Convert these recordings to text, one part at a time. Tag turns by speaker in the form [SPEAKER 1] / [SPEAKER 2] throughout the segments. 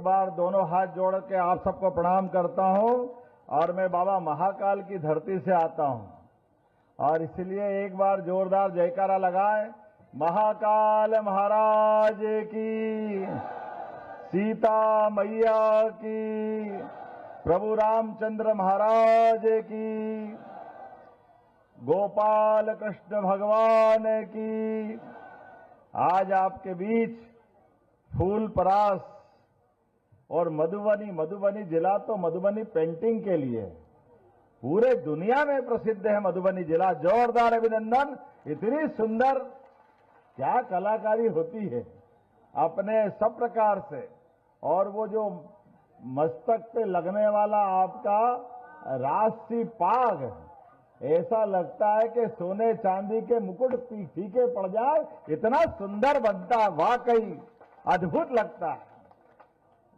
[SPEAKER 1] बार दोनों हाथ जोड़ के आप सबको प्रणाम करता हूं और मैं बाबा महाकाल की धरती से आता हूं और इसलिए एक बार जोरदार जयकारा लगाएं। महाकाल महाराज की, सीता मैया की, प्रभु रामचंद्र महाराज की, गोपाल कृष्ण भगवान की। आज आपके बीच फूल परास और मधुबनी जिला तो मधुबनी पेंटिंग के लिए पूरे दुनिया में प्रसिद्ध है। मधुबनी जिला, जोरदार अभिनंदन। इतनी सुंदर क्या कलाकारी होती है अपने सब प्रकार से। और वो जो मस्तक पे लगने वाला आपका राजसी पाग, ऐसा लगता है कि सोने चांदी के मुकुट फीके पड़ जाए, इतना सुंदर बनता है, वाकई अद्भुत लगता है।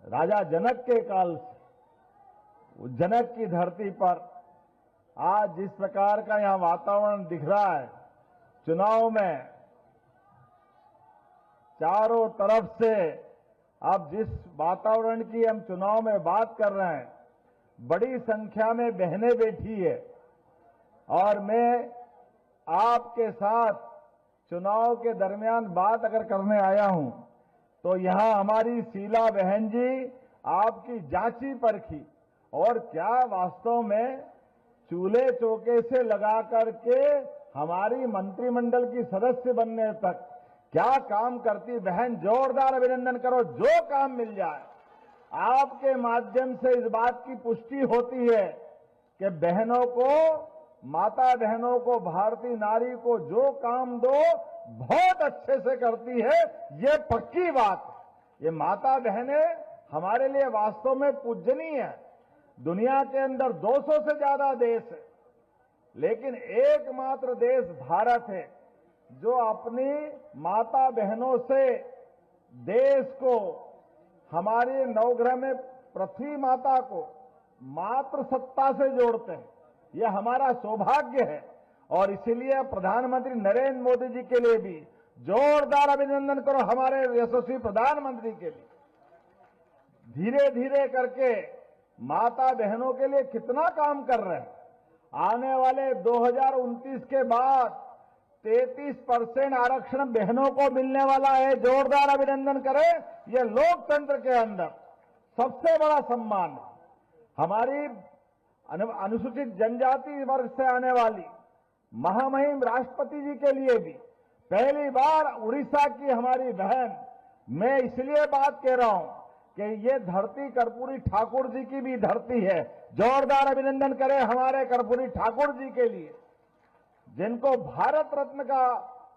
[SPEAKER 1] राजा जनक के काल से जनक की धरती पर आज जिस प्रकार का यहां वातावरण दिख रहा है, चुनाव में चारों तरफ से अब जिस वातावरण की हम चुनाव में बात कर रहे हैं, बड़ी संख्या में बहनें बैठी है और मैं आपके साथ चुनाव के दरमियान बात अगर करने आया हूं तो यहां हमारी शीला बहन जी आपकी जांची परखी और क्या वास्तव में चूल्हे चौके से लगा करके हमारी मंत्रिमंडल की सदस्य बनने तक क्या काम करती बहन। जोरदार अभिनंदन करो। जो काम मिल जाए आपके माध्यम से इस बात की पुष्टि होती है कि बहनों को, माता बहनों को, भारतीय नारी को जो काम दो बहुत अच्छे से करती है। ये पक्की बात है। ये माता बहनें हमारे लिए वास्तव में पूजनीय है। दुनिया के अंदर 200 से ज्यादा देश है, लेकिन एकमात्र देश भारत है जो अपनी माता बहनों से देश को, हमारे नवग्रह में पृथ्वी माता को मातृ सत्ता से जोड़ते हैं। यह हमारा सौभाग्य है और इसीलिए प्रधानमंत्री नरेंद्र मोदी जी के लिए भी जोरदार अभिनंदन करो। हमारे यशस्वी प्रधानमंत्री के लिए धीरे धीरे करके माता बहनों के लिए कितना काम कर रहे हैं। आने वाले 2029 के बाद 33% आरक्षण बहनों को मिलने वाला है। जोरदार अभिनंदन करें। यह लोकतंत्र के अंदर सबसे बड़ा सम्मान है। हमारी अनुसूचित जनजाति वर्ग से आने वाली महामहिम राष्ट्रपति जी के लिए भी पहली बार उड़ीसा की हमारी बहन, मैं इसलिए बात कह रहा हूं कि ये धरती कर्पूरी ठाकुर जी की भी धरती है। जोरदार अभिनंदन करें हमारे कर्पूरी ठाकुर जी के लिए, जिनको भारत रत्न का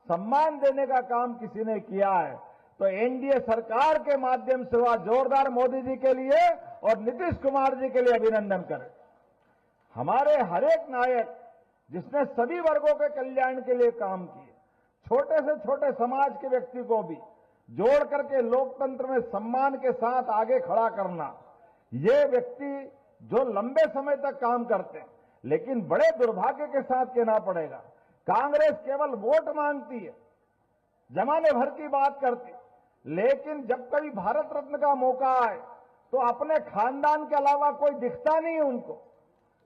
[SPEAKER 1] सम्मान देने का काम किसी ने किया है। तो एनडीए सरकार के माध्यम से हुआ। जोरदार मोदी जी के लिए और नीतीश कुमार जी के लिए अभिनंदन करें। हमारे हर एक नायक जिसने सभी वर्गों के कल्याण के लिए काम किए, छोटे से छोटे समाज के व्यक्ति को भी जोड़ करके लोकतंत्र में सम्मान के साथ आगे खड़ा करना, ये व्यक्ति जो लंबे समय तक काम करते हैं, लेकिन बड़े दुर्भाग्य के साथ कहना पड़ेगा, कांग्रेस केवल वोट मांगती है, जमाने भर की बात करती, लेकिन जब कभी भारत रत्न का मौका आए तो अपने खानदान के अलावा कोई दिखता नहीं है उनको।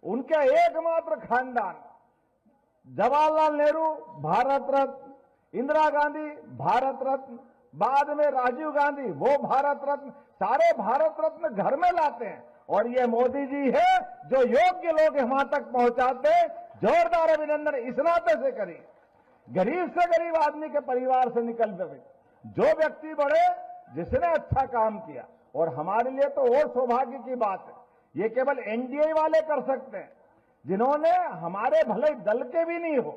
[SPEAKER 1] उनका एकमात्र खानदान, जवाहरलाल नेहरू भारत रत्न, इंदिरा गांधी भारत रत्न, बाद में राजीव गांधी वो भारत रत्न, सारे भारत रत्न घर में लाते हैं। और ये मोदी जी है जो योग्य लोग वहां तक पहुंचाते। जोरदार अभिनंदन इस नाते से करिए। गरीब से गरीब आदमी के परिवार से निकल गए जो व्यक्ति बड़े, जिसने अच्छा काम किया। और हमारे लिए तो और सौभाग्य की बात है, ये केवल एनडीए वाले कर सकते हैं, जिन्होंने हमारे भले दल के भी नहीं हो,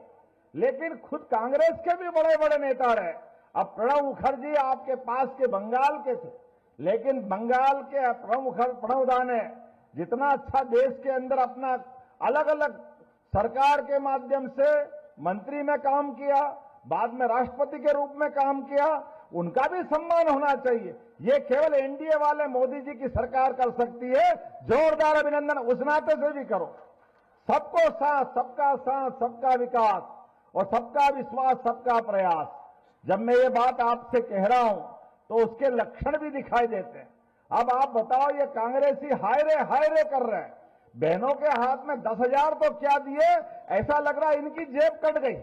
[SPEAKER 1] लेकिन खुद कांग्रेस के भी बड़े बड़े नेता रहे। अब प्रणब मुखर्जी आपके पास के बंगाल के थे, लेकिन बंगाल के प्रणब दा ने जितना अच्छा देश के अंदर अपना अलग अलग सरकार के माध्यम से मंत्री में काम किया, बाद में राष्ट्रपति के रूप में काम किया, उनका भी सम्मान होना चाहिए। ये केवल एनडीए वाले मोदी जी की सरकार कर सकती है। जोरदार अभिनंदन उस नाते से भी करो। सबको साथ, सबका विकास और सबका विश्वास, सबका प्रयास। जब मैं ये बात आपसे कह रहा हूं तो उसके लक्षण भी दिखाई देते हैं। अब आप बताओ, ये कांग्रेसी हाय रे कर रहे हैं। बहनों के हाथ में 10,000 तो क्या दिए, ऐसा लग रहा है इनकी जेब कट गई,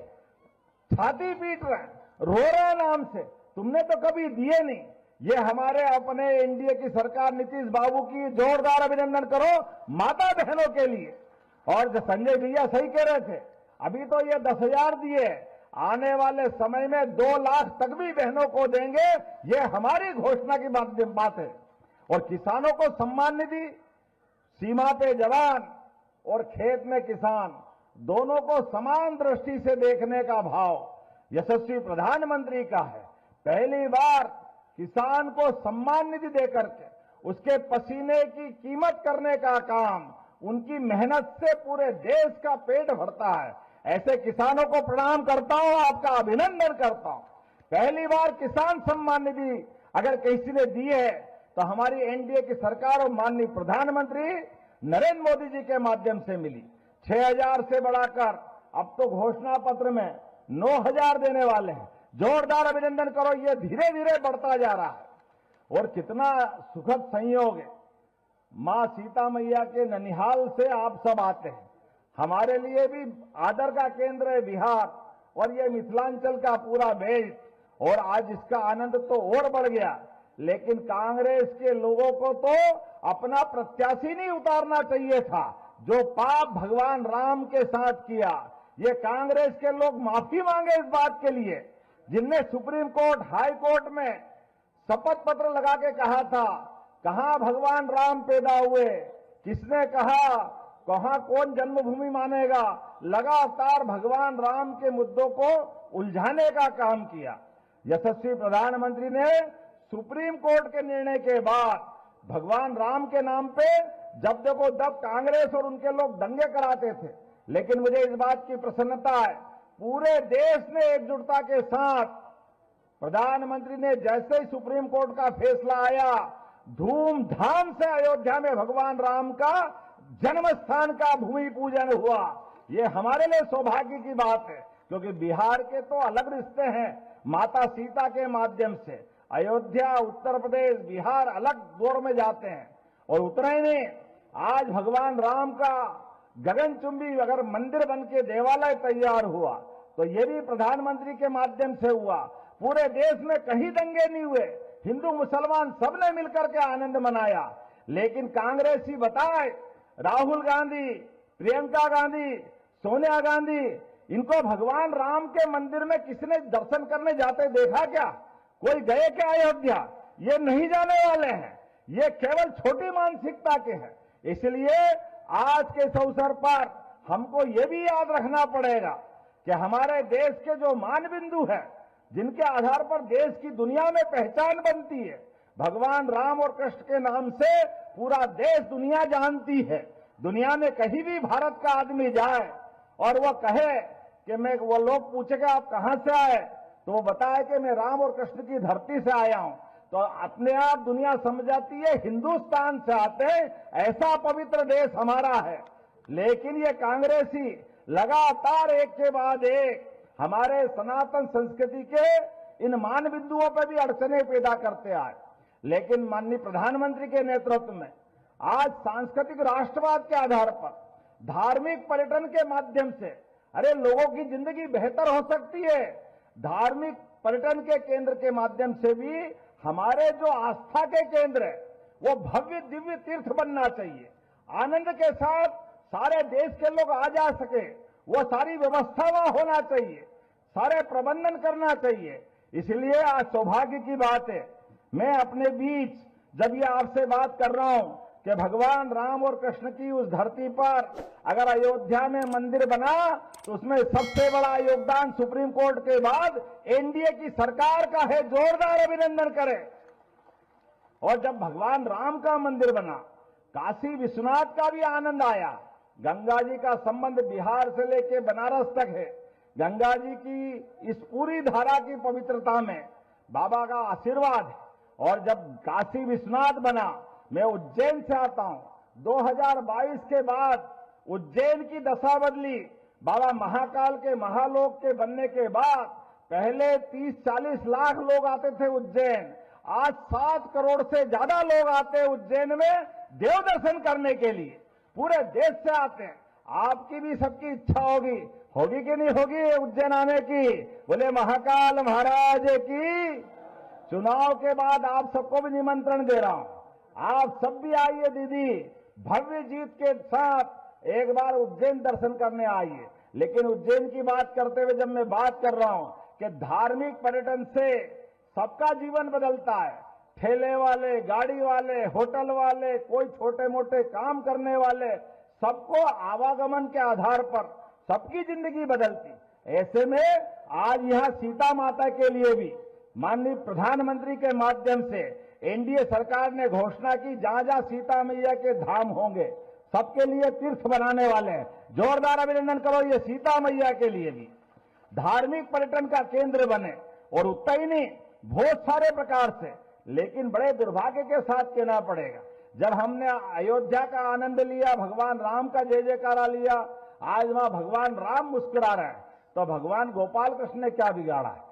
[SPEAKER 1] छाती पीट रहे हैं, रो रहे हैं नाम से। तुमने तो कभी दिए नहीं। ये हमारे अपने एनडीए की सरकार नीतीश बाबू की जोरदार अभिनंदन करो माता बहनों के लिए। और जो संजय भैया सही कह रहे थे, अभी तो ये 10,000 दिए, आने वाले समय में 2 लाख तक भी बहनों को देंगे। ये हमारी घोषणा की बात है। और किसानों को सम्मान निधि, सीमा पे जवान और खेत में किसान, दोनों को समान दृष्टि से देखने का भाव यशस्वी प्रधानमंत्री का है। पहली बार किसान को सम्मान निधि देकर के उसके पसीने की कीमत करने का काम, उनकी मेहनत से पूरे देश का पेट भरता है। ऐसे किसानों को प्रणाम करता हूं, आपका अभिनंदन करता हूं। पहली बार किसान सम्मान निधि अगर किसी ने दी है तो हमारी एनडीए की सरकार और माननीय प्रधानमंत्री नरेंद्र मोदी जी के माध्यम से मिली। 6,000 से बढ़ाकर अब तो घोषणा पत्र में 9,000 देने वाले हैं। जोरदार अभिनंदन करो, ये धीरे धीरे बढ़ता जा रहा है। और कितना सुखद संयोग है, मां सीता मैया के ननिहाल से आप सब आते हैं। हमारे लिए भी आदर का केंद्र है बिहार, और ये मिथिलांचल का पूरा बेल्ट, और आज इसका आनंद तो और बढ़ गया। लेकिन कांग्रेस के लोगों को तो अपना प्रत्याशी नहीं उतारना चाहिए था, जो पाप भगवान राम के साथ किया। ये कांग्रेस के लोग माफी मांगे इस बात के लिए, जिनने सुप्रीम कोर्ट, हाई कोर्ट में शपथ पत्र लगा के कहा था, कहां भगवान राम पैदा हुए, किसने कहा, कहां कौन जन्मभूमि मानेगा। लगातार भगवान राम के मुद्दों को उलझाने का काम किया। यशस्वी प्रधानमंत्री ने सुप्रीम कोर्ट के निर्णय के बाद भगवान राम के नाम पे जब देखो तब कांग्रेस और उनके लोग दंगे कराते थे। लेकिन मुझे इस बात की प्रसन्नता है, पूरे देश ने एकजुटता के साथ, प्रधानमंत्री ने जैसे ही सुप्रीम कोर्ट का फैसला आया, धूमधाम से अयोध्या में भगवान राम का जन्म स्थान का भूमि पूजन हुआ। ये हमारे लिए सौभाग्य की बात है, क्योंकि बिहार के तो अलग रिश्ते हैं माता सीता के माध्यम से। अयोध्या, उत्तर प्रदेश, बिहार अलग दौर में जाते हैं। और उतना ही नहीं, आज भगवान राम का गगनचुंबी अगर मंदिर बन के देवालय तैयार हुआ तो ये भी प्रधानमंत्री के माध्यम से हुआ। पूरे देश में कहीं दंगे नहीं हुए, हिंदू मुसलमान सबने मिलकर के आनंद मनाया। लेकिन कांग्रेसी बताए, राहुल गांधी, प्रियंका गांधी, सोनिया गांधी, इनको भगवान राम के मंदिर में किसने दर्शन करने जाते देखा क्या? कोई गए क्या अयोध्या? ये नहीं जाने वाले हैं। ये केवल छोटी मानसिकता के हैं। इसलिए आज के इस अवसर पर हमको ये भी याद रखना पड़ेगा कि हमारे देश के जो मान बिंदु है, जिनके आधार पर देश की दुनिया में पहचान बनती है, भगवान राम और कृष्ण के नाम से पूरा देश दुनिया जानती है। दुनिया में कहीं भी भारत का आदमी जाए और वो कहे कि वो लोग पूछेगा आप कहां से आए, तो वो बताए कि मैं राम और कृष्ण की धरती से आया हूं, तो अपने आप दुनिया समझ जाती है हिंदुस्तान से आते हैं, ऐसा पवित्र देश हमारा है। लेकिन ये कांग्रेसी लगातार एक के बाद एक हमारे सनातन संस्कृति के इन मान बिंदुओं पर भी अड़चने पैदा करते आए। लेकिन माननीय प्रधानमंत्री के नेतृत्व में आज सांस्कृतिक राष्ट्रवाद के आधार पर, धार्मिक पर्यटन के माध्यम से, अरे लोगों की जिंदगी बेहतर हो सकती है। धार्मिक पर्यटन के केंद्र के माध्यम से भी हमारे जो आस्था के केंद्र है वो भव्य दिव्य तीर्थ बनना चाहिए। आनंद के साथ सारे देश के लोग आ जा सके, वो सारी व्यवस्था वहां होना चाहिए, सारे प्रबंधन करना चाहिए। इसलिए आज सौभाग्य की बात है, मैं अपने बीच जब ये आपसे बात कर रहा हूं कि भगवान राम और कृष्ण की उस धरती पर अगर अयोध्या में मंदिर बना तो उसमें सबसे बड़ा योगदान सुप्रीम कोर्ट के बाद एनडीए की सरकार का है। जोरदार अभिनंदन करें। और जब भगवान राम का मंदिर बना, काशी विश्वनाथ का भी आनंद आया। गंगा जी का संबंध बिहार से लेकर बनारस तक है। गंगा जी की इस पूरी धारा की पवित्रता में बाबा का आशीर्वाद है। और जब काशी विश्वनाथ बना, मैं उज्जैन से आता हूं, 2022 के बाद उज्जैन की दशा बदली। बाबा महाकाल के महालोक के बनने के बाद पहले 30-40 लाख लोग आते थे उज्जैन, आज 7 करोड़ से ज्यादा लोग आते हैं उज्जैन में देव दर्शन करने के लिए, पूरे देश से आते हैं। आपकी भी सबकी इच्छा होगी कि नहीं होगी उज्जैन आने की? बोले महाकाल महाराज की। चुनाव के बाद आप सबको भी निमंत्रण दे रहा हूं, आप सब भी आइए दीदी, भव्य जीत के साथ एक बार उज्जैन दर्शन करने आइए। लेकिन उज्जैन की बात करते हुए जब मैं बात कर रहा हूं कि धार्मिक पर्यटन से सबका जीवन बदलता है, ठेले वाले, गाड़ी वाले, होटल वाले, कोई छोटे मोटे काम करने वाले, सबको आवागमन के आधार पर सबकी जिंदगी बदलती। ऐसे में आज यहां सीता माता के लिए भी माननीय प्रधानमंत्री के माध्यम से एनडीए सरकार ने घोषणा की, जहां जहां सीता मैया के धाम होंगे सबके लिए तीर्थ बनाने वाले हैं। जोरदार अभिनंदन करो ये सीता मैया के लिए भी धार्मिक पर्यटन का केंद्र बने। और उतना ही नहीं, बहुत सारे प्रकार से। लेकिन बड़े दुर्भाग्य के साथ कहना पड़ेगा, जब हमने अयोध्या का आनंद लिया, भगवान राम का जय जयकारा लिया, आज वहां भगवान राम मुस्कुरा रहे हैं, तो भगवान गोपाल कृष्ण ने क्या बिगाड़ा है?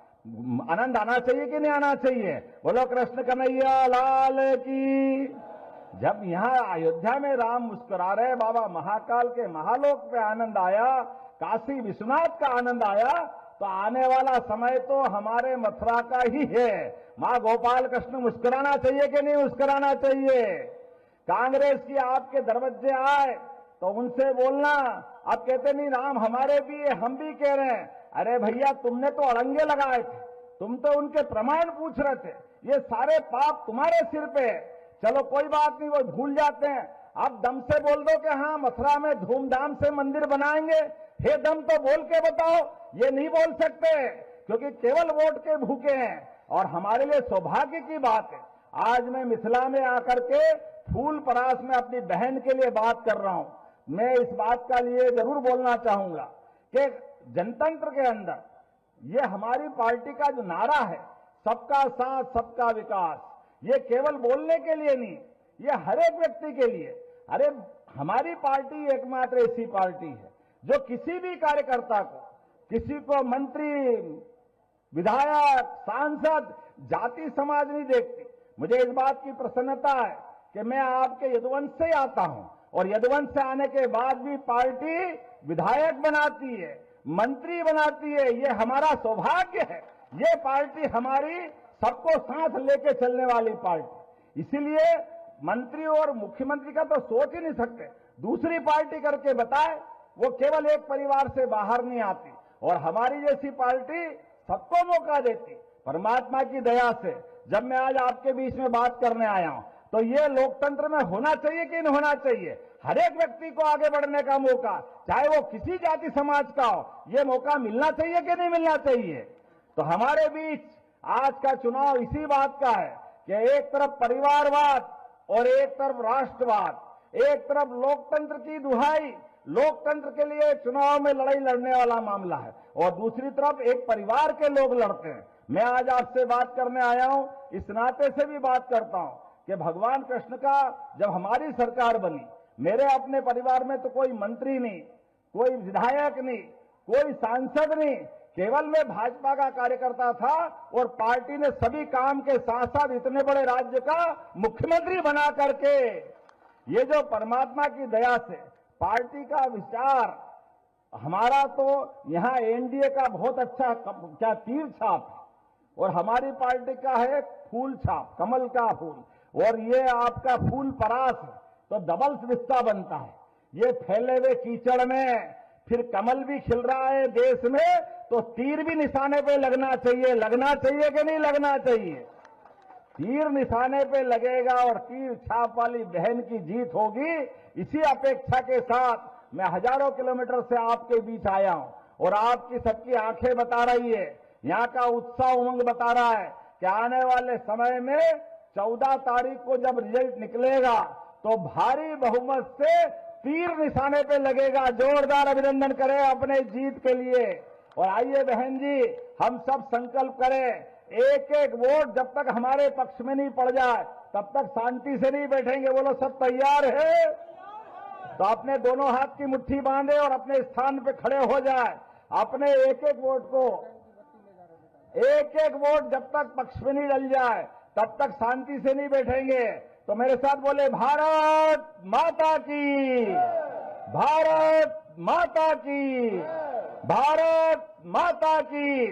[SPEAKER 1] आनंद आना चाहिए कि नहीं आना चाहिए? बोलो कृष्ण कन्हैया लाल की। जब यहां अयोध्या में राम मुस्कुरा रहे, बाबा महाकाल के महालोक पे आनंद आया, काशी विश्वनाथ का आनंद आया, तो आने वाला समय तो हमारे मथुरा का ही है। मां गोपाल कृष्ण मुस्कुराना चाहिए कि नहीं मुस्कुराना चाहिए? कांग्रेस की आपके दरवाजे आए तो उनसे बोलना, अब कहते नहीं राम हमारे भी है, हम भी कह रहे हैं। अरे भैया, तुमने तो अड़ंगे लगाए थे, तुम तो उनके प्रमाण पूछ रहे थे, ये सारे पाप तुम्हारे सिर पे है। चलो कोई बात नहीं, वो भूल जाते हैं। अब दम से बोल दो कि हाँ मथुरा में धूमधाम से मंदिर बनाएंगे, हे दम तो बोल के बताओ। ये नहीं बोल सकते क्योंकि केवल वोट के भूखे हैं। और हमारे लिए सौभाग्य की बात है, आज मैं मिथिला में आकर के फूल परास में अपनी बहन के लिए बात कर रहा हूं। मैं इस बात का लिए जरूर बोलना चाहूंगा कि जनतंत्र के अंदर ये हमारी पार्टी का जो नारा है, सबका साथ सबका विकास, ये केवल बोलने के लिए नहीं, ये हर एक व्यक्ति के लिए। अरे हमारी पार्टी एकमात्र ऐसी पार्टी है जो किसी भी कार्यकर्ता को, किसी को मंत्री, विधायक, सांसद, जाति समाज नहीं देखती। मुझे इस बात की प्रसन्नता है कि मैं आपके यदुवंश से आता हूं और यदुवंश से आने के बाद भी पार्टी विधायक बनाती है, मंत्री बनाती है। ये हमारा सौभाग्य है। ये पार्टी हमारी सबको साथ लेके चलने वाली पार्टी। इसीलिए मंत्री और मुख्यमंत्री का तो सोच ही नहीं सकते, दूसरी पार्टी करके बताए। वो केवल एक परिवार से बाहर नहीं आती और हमारी जैसी पार्टी सबको मौका देती। परमात्मा की दया से जब मैं आज आपके बीच में बात करने आया हूं, तो ये लोकतंत्र में होना चाहिए कि नहीं होना चाहिए? हर एक व्यक्ति को आगे बढ़ने का मौका, चाहे वो किसी जाति समाज का हो, ये मौका मिलना चाहिए कि नहीं मिलना चाहिए? तो हमारे बीच आज का चुनाव इसी बात का है कि एक तरफ परिवारवाद और एक तरफ राष्ट्रवाद, एक तरफ लोकतंत्र की दुहाई, लोकतंत्र के लिए चुनाव में लड़ाई लड़ने वाला मामला है, और दूसरी तरफ एक परिवार के लोग लड़ते हैं। मैं आज आपसे बात करने आया हूं, इस नाते से भी बात करता हूं कि भगवान कृष्ण का जब हमारी सरकार बनी, मेरे अपने परिवार में तो कोई मंत्री नहीं, कोई विधायक नहीं, कोई सांसद नहीं, केवल मैं भाजपा का कार्यकर्ता था और पार्टी ने सभी काम के साथ साथ इतने बड़े राज्य का मुख्यमंत्री बना करके, ये जो परमात्मा की दया से पार्टी का विचार, हमारा तो यहां एनडीए का बहुत अच्छा क्या तीर छाप है और हमारी पार्टी का है फूल छाप, कमल का फूल, और ये आपका फूल परास है तो डबल रिश्ता बनता है। ये फैले हुए कीचड़ में फिर कमल भी खिल रहा है देश में, तो तीर भी निशाने पे लगना चाहिए। लगना चाहिए कि नहीं लगना चाहिए? तीर निशाने पे लगेगा और तीर छाप वाली बहन की जीत होगी। इसी अपेक्षा के साथ मैं हजारों किलोमीटर से आपके बीच आया हूं और आपकी सबकी आंखें बता रही है, यहां का उत्साह उमंग बता रहा है कि आने वाले समय में 14 तारीख को जब रिजल्ट निकलेगा तो भारी बहुमत से तीर निशाने पे लगेगा। जोरदार अभिनंदन करें अपने जीत के लिए। और आइए बहन जी, हम सब संकल्प करें, एक एक वोट जब तक हमारे पक्ष में नहीं पड़ जाए तब तक शांति से नहीं बैठेंगे। बोलो सब तैयार है? तो अपने दोनों हाथ की मुट्ठी बांधे और अपने स्थान पे खड़े हो जाए। अपने एक एक वोट को, एक एक वोट जब तक पक्ष में नहीं डल जाए तब तक शांति से नहीं बैठेंगे। तो मेरे साथ बोले भारत माता की, भारत माता की, भारत माता की।